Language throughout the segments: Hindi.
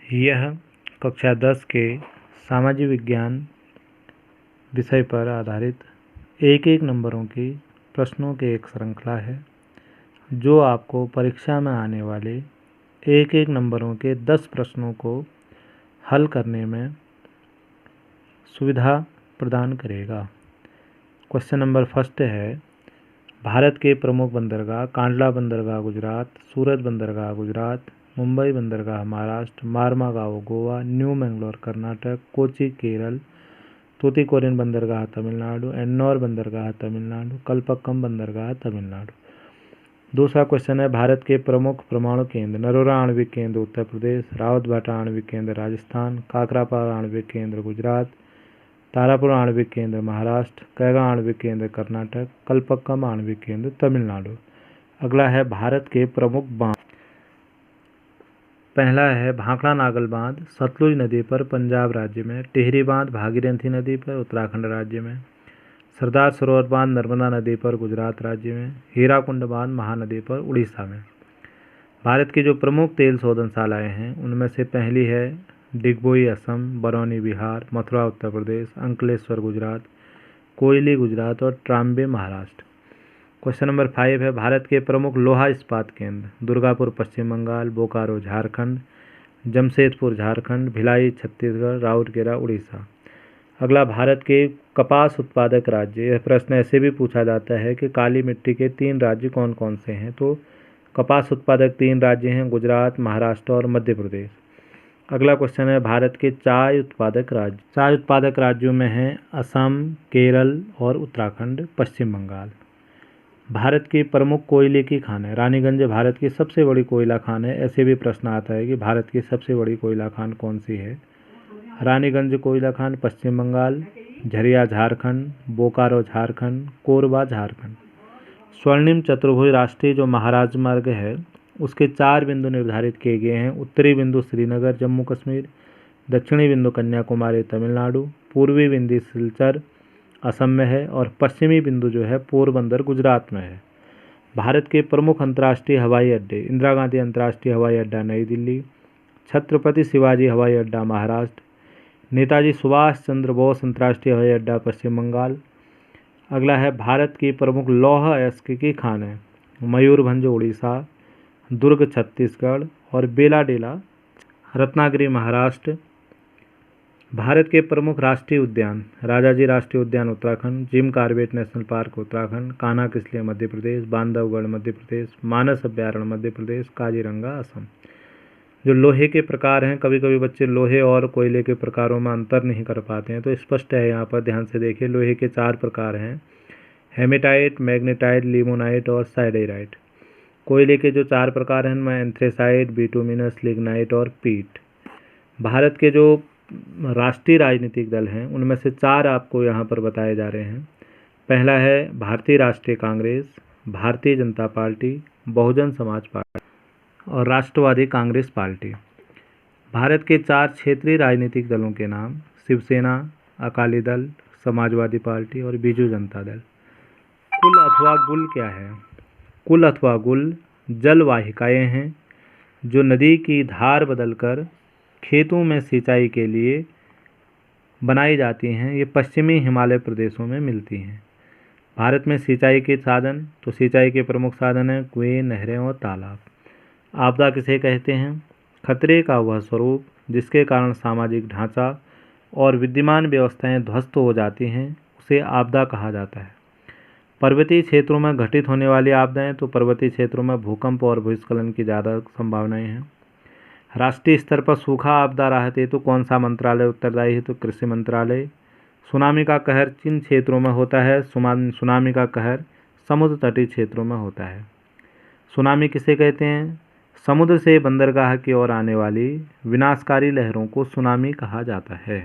यह कक्षा 10 के सामाजिक विज्ञान विषय पर आधारित एक नंबरों की प्रश्नों की एक श्रृंखला है जो आपको परीक्षा में आने वाले एक नंबरों के 10 प्रश्नों को हल करने में सुविधा प्रदान करेगा। क्वेश्चन नंबर फर्स्ट है, भारत के प्रमुख बंदरगाह: कांडला बंदरगाह गुजरात, सूरत बंदरगाह गुजरात, मुंबई बंदरगाह महाराष्ट्र, मार्मागाओ गोवा, न्यू मैंगलोर कर्नाटक, कोची केरल, तूतीकोरिन बंदरगाह तमिलनाडु, एन्नौर बंदरगाह तमिलनाडु, कलपक्कम बंदरगाह तमिलनाडु। दूसरा क्वेश्चन है, भारत के प्रमुख परमाणु केंद्र: नरोरा आणविक केंद्र उत्तर प्रदेश, रावतभाटा आणविक केंद्र राजस्थान, काकरापार आणविक केंद्र गुजरात, तारापुर आणविक केंद्र महाराष्ट्र, कैगा आणविक केंद्र कर्नाटक, कलपक्कम आणविक केंद्र तमिलनाडु। अगला है, भारत के प्रमुख बांध। पहला है भाखड़ा नागल बांध सतलुज नदी पर पंजाब राज्य में, टिहरी बांध भागीरथी नदी पर उत्तराखंड राज्य में, सरदार सरोवर बांध नर्मदा नदी पर गुजरात राज्य में, हीराकुंड बांध महानदी पर उड़ीसा में। भारत की जो प्रमुख तेल शोधनशालाएँ हैं उनमें से पहली है डिगबोई असम, बरौनी बिहार, मथुरा उत्तर प्रदेश, अंकलेश्वर गुजरात, कोयली गुजरात और ट्राम्बे महाराष्ट्र। क्वेश्चन नंबर 5 है, भारत के प्रमुख लोहा इस्पात केंद्र: दुर्गापुर पश्चिम बंगाल, बोकारो झारखंड, जमशेदपुर झारखंड, भिलाई छत्तीसगढ़, राउरकेला उड़ीसा। अगला, भारत के कपास उत्पादक राज्य। यह प्रश्न ऐसे भी पूछा जाता है कि काली मिट्टी के 3 राज्य कौन कौन से हैं, तो कपास उत्पादक 3 राज्य हैं, गुजरात, महाराष्ट्र और मध्य प्रदेश। अगला क्वेश्चन है, भारत के चाय उत्पादक राज्य। चाय उत्पादक राज्यों में हैं असम, केरल और उत्तराखंड, पश्चिम बंगाल। भारत की प्रमुख कोयले की खानें: रानीगंज भारत की सबसे बड़ी कोयला खान है। ऐसे भी प्रश्न आता है कि भारत की सबसे बड़ी कोयला खान कौन सी है। रानीगंज कोयला खान पश्चिम बंगाल, झरिया झारखंड, बोकारो झारखंड, कोरबा झारखंड। स्वर्णिम चतुर्भुज राष्ट्रीय जो महाराज मार्ग है उसके 4 बिंदु निर्धारित किए गए हैं। उत्तरी बिंदु श्रीनगर जम्मू कश्मीर, दक्षिणी बिंदु कन्याकुमारी तमिलनाडु, पूर्वी बिंदु सिलचर असम में है और पश्चिमी बिंदु जो है पोरबंदर गुजरात में है। भारत के प्रमुख अंतर्राष्ट्रीय हवाई अड्डे: इंदिरा गांधी अंतर्राष्ट्रीय हवाई अड्डा नई दिल्ली, छत्रपति शिवाजी हवाई अड्डा महाराष्ट्र, नेताजी सुभाष चंद्र बोस अंतर्राष्ट्रीय हवाई अड्डा पश्चिम बंगाल। अगला है, भारत की प्रमुख लौह अयस्क की खानें: मयूरभंज उड़ीसा, दुर्ग छत्तीसगढ़ और बेलाडेला रत्नागिरी महाराष्ट्र। भारत के प्रमुख राष्ट्रीय उद्यान: राजाजी राष्ट्रीय उद्यान Uttarakhand, Jim Corbett National Park Uttarakhand, Kanha Kisli Madhya Pradesh, Bandhavgarh Madhya Pradesh, Manas अभ्यारण्य मध्य प्रदेश, काजीरंगा असम। जो लोहे के प्रकार हैं, कभी कभी बच्चे लोहे और कोयले के प्रकारों में अंतर नहीं कर पाते हैं, तो स्पष्ट है यहाँ पर, ध्यान से देखिए। लोहे के 4 प्रकार हैं, हेमेटाइट, मैग्नेटाइट, लिमोनाइट और साइडेराइट। कोयले के जो 4 प्रकार हैं उनमें एंथ्रेसाइट, बिटुमिनस, लिग्नाइट और पीट। भारत के जो राष्ट्रीय राजनीतिक दल हैं उनमें से 4 आपको यहाँ पर बताए जा रहे हैं। पहला है भारतीय राष्ट्रीय कांग्रेस, भारतीय जनता पार्टी, बहुजन समाज पार्टी और राष्ट्रवादी कांग्रेस पार्टी। भारत के 4 क्षेत्रीय राजनीतिक दलों के नाम: शिवसेना, अकाली दल, समाजवादी पार्टी और बीजू जनता दल। कुल अथवा गुल क्या है? कुल अथवा गुल जलवाहिकाएँ हैं जो नदी की धार बदलकर खेतों में सिंचाई के लिए बनाई जाती हैं। ये पश्चिमी हिमालय प्रदेशों में मिलती हैं। भारत में सिंचाई के साधन, तो सिंचाई के प्रमुख साधन हैं कुएं, नहरें और तालाब। आपदा किसे कहते हैं? खतरे का वह स्वरूप जिसके कारण सामाजिक ढांचा और विद्यमान व्यवस्थाएं ध्वस्त हो जाती हैं उसे आपदा कहा जाता है। पर्वतीय क्षेत्रों में घटित होने वाली आपदाएं, तो पर्वतीय क्षेत्रों में भूकंप और भूस्खलन की ज़्यादा संभावनाएं हैं। राष्ट्रीय स्तर पर सूखा आपदा राहत हेतु कौन सा मंत्रालय उत्तरदायी है? तो कृषि मंत्रालय। सुनामी का कहर किन क्षेत्रों में होता है? सुनामी का कहर समुद्र तटीय क्षेत्रों में होता है। सुनामी किसे कहते हैं? समुद्र से बंदरगाह की ओर आने वाली विनाशकारी लहरों को सुनामी कहा जाता है।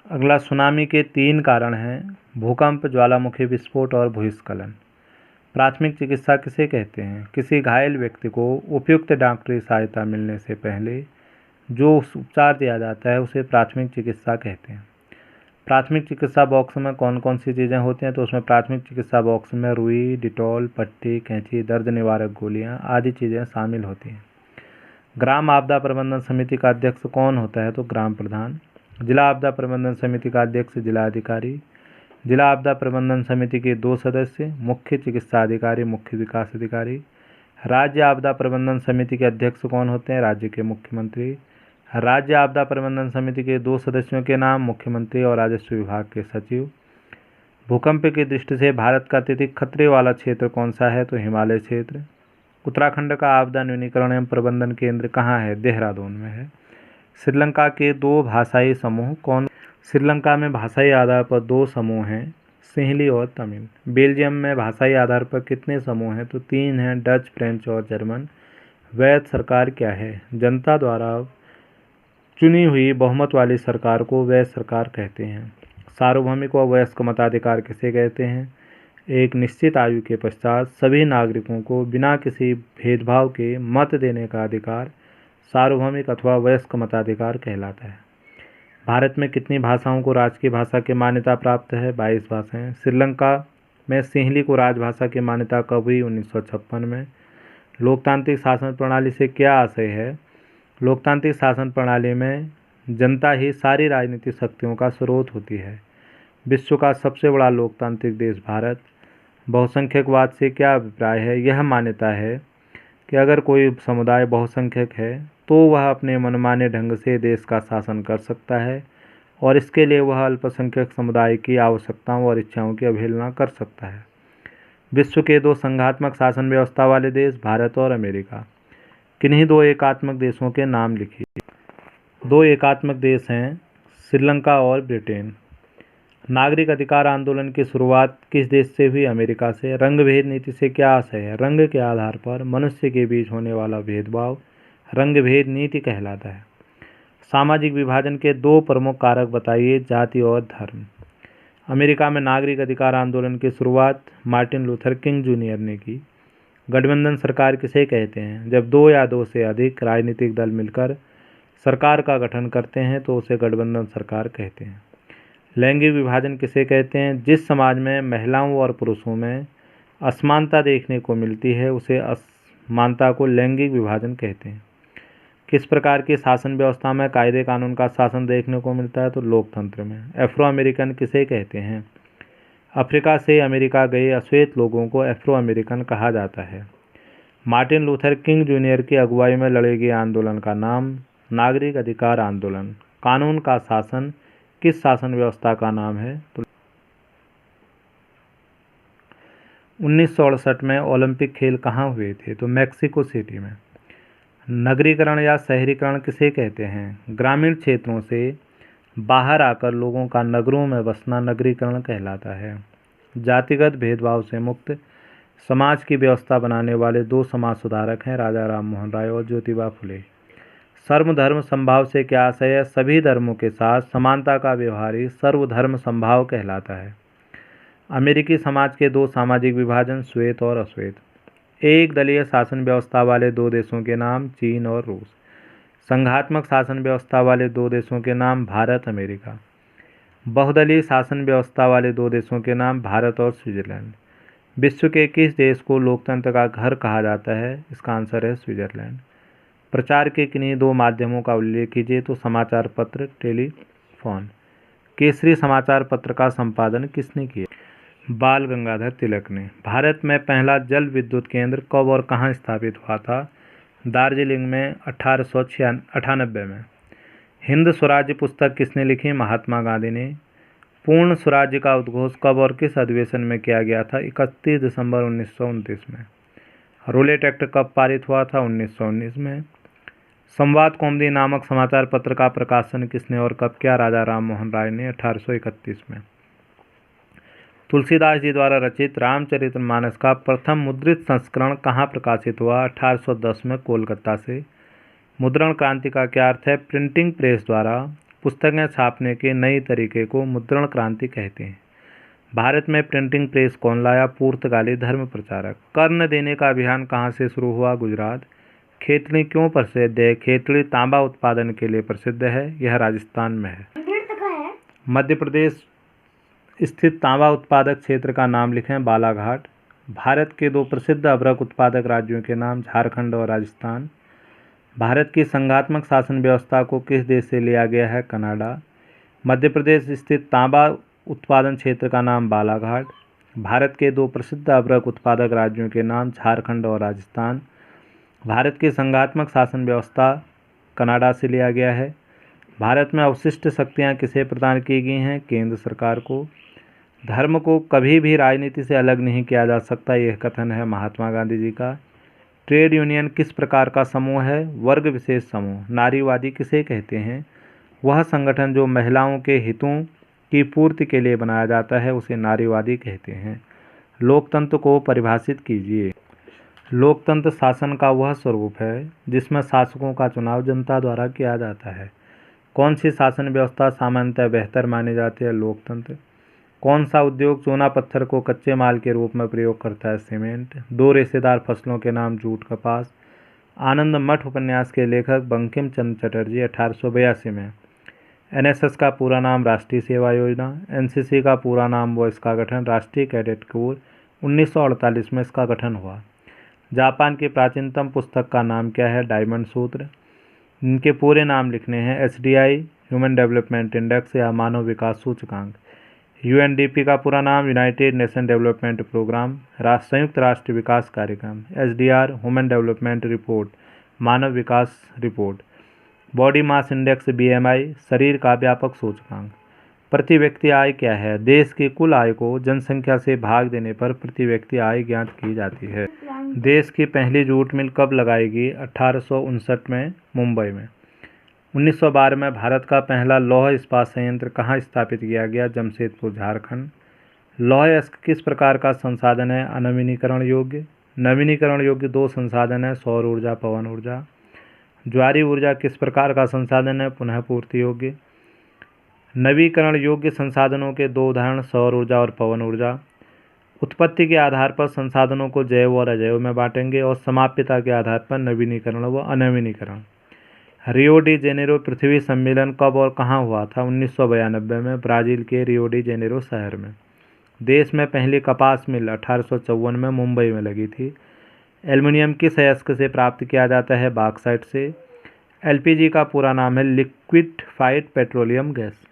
अगला, सुनामी के 3 कारण हैं: भूकंप, ज्वालामुखी विस्फोट और भूस्खलन। प्राथमिक चिकित्सा किसे कहते हैं? किसी घायल व्यक्ति को उपयुक्त डॉक्टरी सहायता मिलने से पहले जो उपचार दिया जाता है उसे प्राथमिक चिकित्सा कहते हैं। प्राथमिक चिकित्सा बॉक्स में कौन कौन सी चीज़ें होती हैं? तो उसमें प्राथमिक चिकित्सा बॉक्स में रुई, डिटॉल, पट्टी, कैंची, दर्द निवारक गोलियां आदि चीज़ें शामिल होती हैं। ग्राम आपदा प्रबंधन समिति का अध्यक्ष कौन होता है? तो ग्राम प्रधान। जिला आपदा प्रबंधन समिति का अध्यक्ष जिला अधिकारी। जिला आपदा प्रबंधन समिति के 2 सदस्य, मुख्य चिकित्सा अधिकारी, मुख्य विकास अधिकारी। राज्य आपदा प्रबंधन समिति के अध्यक्ष कौन होते हैं? राज्य के मुख्यमंत्री। राज्य आपदा प्रबंधन समिति के 2 सदस्यों के नाम, मुख्यमंत्री और राजस्व विभाग के सचिव। भूकंप की दृष्टि से भारत का अत्यधिक खतरे वाला क्षेत्र कौन सा है? तो हिमालय क्षेत्र। उत्तराखंड का आपदा न्यूनीकरण एवं प्रबंधन केंद्र कहाँ है? देहरादून में है। श्रीलंका के 2 भाषाई समूह कौन? श्रीलंका में भाषाई आधार पर 2 समूह हैं, सिंहली और तमिल। बेल्जियम में भाषाई आधार पर कितने समूह हैं? तो 3 हैं, डच, फ्रेंच और जर्मन। वैध सरकार क्या है? जनता द्वारा चुनी हुई बहुमत वाली सरकार को वैध सरकार कहते हैं। सार्वभौमिक व वयस्क मताधिकार किसे कहते हैं? एक निश्चित आयु के पश्चात सभी नागरिकों को बिना किसी भेदभाव के मत देने का अधिकार सार्वभौमिक अथवा वयस्क मताधिकार कहलाता है। भारत में कितनी भाषाओं को राजकीय भाषा की मान्यता प्राप्त है? 22 भाषाएं। श्रीलंका में सिंहली को राजभाषा की मान्यता कब हुई? 1956 में। लोकतांत्रिक शासन प्रणाली से क्या आशय है? लोकतांत्रिक शासन प्रणाली में जनता ही सारी राजनीतिक शक्तियों का स्रोत होती है। विश्व का सबसे बड़ा लोकतांत्रिक देश भारत। बहुसंख्यकवाद से क्या अभिप्राय है? यह मान्यता है कि अगर कोई समुदाय बहुसंख्यक है तो वह अपने मनमाने ढंग से देश का शासन कर सकता है और इसके लिए वह अल्पसंख्यक समुदाय की आवश्यकताओं और इच्छाओं की अवहेलना कर सकता है। विश्व के 2 संघात्मक शासन व्यवस्था वाले देश भारत और अमेरिका। किन्हीं 2 एकात्मक देशों के नाम लिखिए। 2 एकात्मक देश हैं, श्रीलंका और ब्रिटेन। नागरिक अधिकार आंदोलन की शुरुआत किस देश से हुई? अमेरिका से। रंग भेद नीति से क्या आशय है? रंग के आधार पर मनुष्य के बीच होने वाला भेदभाव रंग भेद नीति कहलाता है। सामाजिक विभाजन के 2 प्रमुख कारक बताइए, जाति और धर्म। अमेरिका में नागरिक अधिकार आंदोलन की शुरुआत मार्टिन लूथर किंग जूनियर ने की। गठबंधन सरकार किसे कहते हैं? जब 2 या 2 से अधिक राजनीतिक दल मिलकर सरकार का गठन करते हैं तो उसे गठबंधन सरकार कहते हैं। लैंगिक विभाजन किसे कहते हैं? जिस समाज में महिलाओं और पुरुषों में असमानता देखने को मिलती है उसे असमानता को लैंगिक विभाजन कहते हैं। किस प्रकार की शासन व्यवस्था में कायदे कानून का शासन देखने को मिलता है? तो लोकतंत्र में। अफ्रो अमेरिकन किसे कहते हैं? अफ्रीका से अमेरिका गए अश्वेत लोगों को अफ्रो अमेरिकन कहा जाता है। मार्टिन लूथर किंग जूनियर की अगुवाई में लड़े गए आंदोलन का नाम नागरिक अधिकार आंदोलन। कानून का शासन किस शासन व्यवस्था का नाम है? तो 1968 में ओलंपिक खेल कहाँ हुए थे? तो मैक्सिको सिटी में। नगरीकरण या शहरीकरण किसे कहते हैं? ग्रामीण क्षेत्रों से बाहर आकर लोगों का नगरों में बसना नगरीकरण कहलाता है। जातिगत भेदभाव से मुक्त समाज की व्यवस्था बनाने वाले 2 समाज सुधारक हैं, राजा राम मोहन राय और ज्योतिबा फुले। सर्वधर्म समभाव से क्या आशय है? सभी धर्मों के साथ समानता का व्यवहार ही सर्वधर्म समभाव कहलाता है। अमेरिकी समाज के 2 सामाजिक विभाजन, श्वेत और अश्वेत। एक दलीय शासन व्यवस्था वाले 2 देशों के नाम, चीन और रूस। संघात्मक शासन व्यवस्था वाले 2 देशों के नाम, भारत, अमेरिका। बहुदलीय शासन व्यवस्था वाले 2 देशों के नाम, भारत और स्विट्जरलैंड। विश्व के किस देश को लोकतंत्र का घर कहा जाता है? इसका आंसर है स्विट्जरलैंड। प्रचार के किन्हीं 2 माध्यमों का उल्लेख कीजिए? तो समाचार पत्र, टेलीफोन। केसरी समाचार पत्र का संपादन किसने किया? बाल गंगाधर तिलक ने। भारत में पहला जल विद्युत केंद्र कब और कहाँ स्थापित हुआ था? दार्जिलिंग में 1898 में। हिंद स्वराज्य पुस्तक किसने लिखी? महात्मा गांधी ने। पूर्ण स्वराज्य का उद्घोष कब और किस अधिवेशन में किया गया था? 31 दिसंबर 1929 में। रूलेट एक्ट कब पारित हुआ था? 1919 में। संवाद कौमुदी नामक समाचार पत्र का प्रकाशन किसने और कब किया? राजा राम मोहन राय ने, 1831 में। तुलसीदास जी द्वारा रचित रामचरितमानस का प्रथम मुद्रित संस्करण कहाँ प्रकाशित हुआ? 1810 में, कोलकाता से। मुद्रण क्रांति का क्या अर्थ है? प्रिंटिंग प्रेस द्वारा पुस्तकें छापने के नई तरीके को मुद्रण क्रांति कहते हैं। भारत में प्रिंटिंग प्रेस कौन लाया? पुर्तगाली धर्म प्रचारक। कर्ण देने का अभियान कहाँ से शुरू हुआ? गुजरात। खेतड़ी क्यों प्रसिद्ध है? खेतड़ी तांबा उत्पादन के लिए प्रसिद्ध है, यह राजस्थान में है। मध्य प्रदेश स्थित तांबा उत्पादक क्षेत्र का नाम लिखें, बालाघाट। भारत के 2 प्रसिद्ध अभ्रक उत्पादक राज्यों के नाम, झारखंड और राजस्थान। भारत की संघात्मक शासन व्यवस्था को किस देश से लिया गया है? कनाडा। मध्य प्रदेश स्थित तांबा उत्पादन क्षेत्र का नाम बालाघाट। भारत के 2 प्रसिद्ध अभ्रक उत्पादक राज्यों के नाम झारखंड और राजस्थान। भारत की संघात्मक शासन व्यवस्था कनाडा से लिया गया है। भारत में अवशिष्ट शक्तियाँ किसे प्रदान की गई हैं? केंद्र सरकार को। धर्म को कभी भी राजनीति से अलग नहीं किया जा सकता, यह कथन है महात्मा गांधी जी का। ट्रेड यूनियन किस प्रकार का समूह है? वर्ग विशेष समूह। नारीवादी किसे कहते हैं? वह संगठन जो महिलाओं के हितों की पूर्ति के लिए बनाया जाता है उसे नारीवादी कहते हैं। लोकतंत्र को परिभाषित कीजिए। लोकतंत्र शासन का वह स्वरूप है जिसमें शासकों का चुनाव जनता द्वारा किया जाता है। कौन सी शासन व्यवस्था सामान्यतः बेहतर मानी जाती है? लोकतंत्र। कौन सा उद्योग चूना पत्थर को कच्चे माल के रूप में प्रयोग करता है? सीमेंट। 2 रेशेदार फसलों के नाम जूट, कपास। आनंद मठ उपन्यास के लेखक बंकिम चंद्र चटर्जी 1882 में। एनएसएस का पूरा नाम राष्ट्रीय सेवा योजना। एनसीसी का पूरा नाम व इसका गठन राष्ट्रीय कैडेट कोर। 1948 में इसका गठन हुआ। जापान की प्राचीनतम पुस्तक का नाम क्या है? डायमंड सूत्र। इनके पूरे नाम लिखने हैं। एसडीआई ह्यूमन डेवलपमेंट इंडेक्स या मानव विकास सूचकांक। यूएनडीपी का पूरा नाम यूनाइटेड नेशन डेवलपमेंट प्रोग्राम, संयुक्त राष्ट्र विकास कार्यक्रम। एसडीआर ह्यूमन डेवलपमेंट रिपोर्ट, मानव विकास रिपोर्ट। बॉडी मास इंडेक्स बीएमआई, शरीर का व्यापक सूचकांक। प्रति व्यक्ति आय क्या है? देश की कुल आय को जनसंख्या से भाग देने पर प्रति व्यक्ति आय ज्ञात की जाती है। देश की पहली जूट मिल कब लगाई गई? 1859 में मुंबई में। 1912 में भारत का पहला लौह इस्पात संयंत्र कहाँ स्थापित किया गया? जमशेदपुर, झारखंड। लौह अयस्क किस प्रकार का संसाधन है? अनवीनीकरण योग्य। नवीनीकरण योग्य 2 संसाधन है, सौर ऊर्जा, पवन ऊर्जा। ज्वारीय ऊर्जा किस प्रकार का संसाधन है? पुनः पूर्ति योग्य। नवीकरण योग्य संसाधनों के 2 उदाहरण सौर ऊर्जा और पवन ऊर्जा। उत्पत्ति के आधार पर संसाधनों को जैव और अजैव में बांटेंगे और समाप्यता के आधार पर नवीनीकरण व अनवीनीकरण। रियो डी जेनेरो पृथ्वी सम्मेलन कब और कहाँ हुआ था? 1992 में, ब्राज़ील के रियो डी जेनेरो शहर में। देश में पहली कपास मिल 1854 में मुंबई में लगी थी। एल्युमिनियम किस अयस्क से प्राप्त किया जाता है? बॉक्साइट से। एलपीजी का पूरा नाम है liquefied petroleum gas.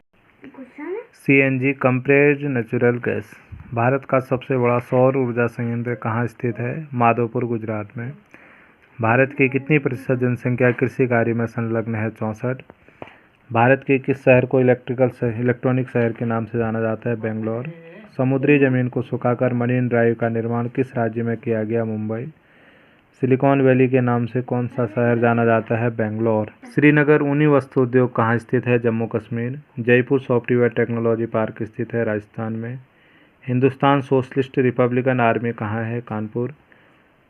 CNG compressed natural gas. Bharat का सबसे बड़ा सौर ऊर्जा संयंत्र कहाँ स्थित है? माधोपुर, गुजरात में। भारत की कितनी प्रतिशत जनसंख्या कृषि कार्य में संलग्न है? 64। भारत के किस शहर को इलेक्ट्रॉनिक शहर के नाम से जाना जाता है? बेंगलोर। समुद्री जमीन को सुखाकर मरीन ड्राइव का निर्माण किस राज्य में किया गया? मुंबई। सिलिकॉन वैली के नाम से कौन सा शहर जाना जाता है? बेंगलोर। श्रीनगर ऊनी वस्त्र उद्योग कहाँ स्थित है? Jammu Kashmir. Jaipur software technology park स्थित है राजस्थान में। हिंदुस्तान सोशलिस्ट रिपब्लिकन आर्मी कहाँ है? कानपुर।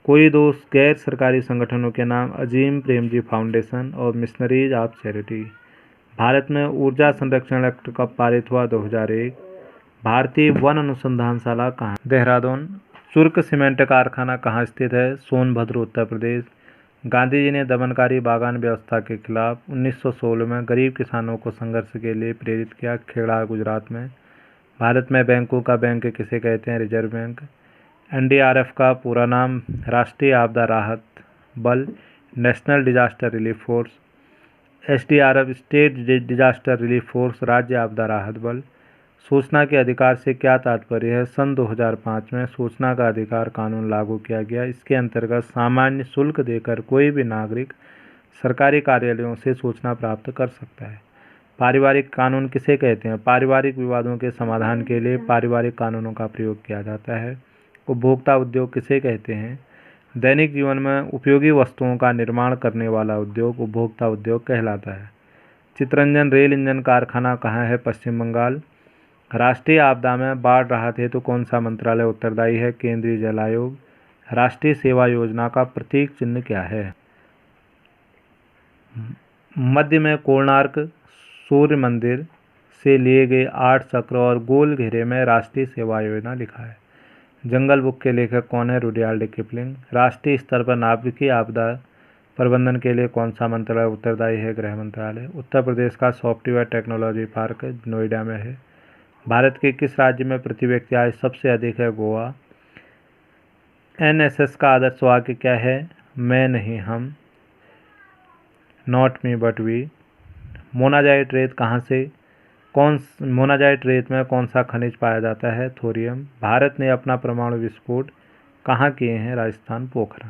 कोई 2 गैर सरकारी संगठनों के नाम अजीम प्रेमजी फाउंडेशन और मिशनरीज ऑफ चैरिटी। भारत में ऊर्जा संरक्षण एक्ट कब पारित हुआ? 2001। भारतीय वन अनुसंधानशाला कहाँ? देहरादून। चुर्क सीमेंट कारखाना कहाँ स्थित है? सोनभद्र, उत्तर प्रदेश। गांधी जी ने दमनकारी बागान व्यवस्था के खिलाफ 1916 में गरीब किसानों को संघर्ष के लिए प्रेरित किया। खेड़ा, गुजरात में। भारत में बैंकों का बैंक किसे कहते हैं? Reserve bank. एनडीआरएफ का पूरा नाम राष्ट्रीय आपदा राहत बल, national disaster relief force. SDRF state disaster relief force, राज्य आपदा राहत बल। सूचना के अधिकार से क्या तात्पर्य है? सन 2005 में सूचना का अधिकार कानून लागू किया गया। इसके अंतर्गत सामान्य शुल्क देकर कोई भी नागरिक सरकारी कार्यालयों से सूचना प्राप्त कर सकता है। पारिवारिक कानून किसे कहते हैं? पारिवारिक विवादों के समाधान के लिए पारिवारिक कानूनों का प्रयोग किया जाता है। उपभोक्ता उद्योग किसे कहते हैं? दैनिक जीवन में उपयोगी वस्तुओं का निर्माण करने वाला उद्योग उपभोक्ता उद्योग कहलाता है। चितरंजन रेल इंजन कारखाना कहाँ है? पश्चिम बंगाल। राष्ट्रीय आपदा में बाढ़ राहत हेतु कौन सा मंत्रालय उत्तरदायी है? केंद्रीय जल आयोग। राष्ट्रीय सेवा योजना का प्रतीक चिन्ह क्या है? मध्य में कोणार्क सूर्य मंदिर से लिए गए 8 चक्र और गोल घेरे में राष्ट्रीय सेवा योजना लिखा है। जंगल बुक के लेखक कौन है? Rudyard Kipling. राष्ट्रीय स्तर पर नाभिकीय आपदा प्रबंधन के लिए कौन सा मंत्रालय उत्तरदायी है? गृह मंत्रालय। उत्तर प्रदेश का सॉफ्टवेयर टेक्नोलॉजी पार्क नोएडा में है। भारत के किस राज्य में प्रति व्यक्ति आय सबसे अधिक है? गोवा। एनएसएस का आदर्श वाक्य क्या है? मैं नहीं हम। Not me but we. Monazite रेत मोनाजाइट रेत में कौन सा खनिज पाया जाता है? थोरियम। भारत ने अपना परमाणु विस्फोट कहाँ किए हैं? राजस्थान, पोखरण।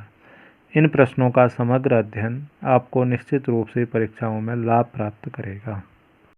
इन प्रश्नों का समग्र अध्ययन आपको निश्चित रूप से परीक्षाओं में लाभ प्राप्त करेगा।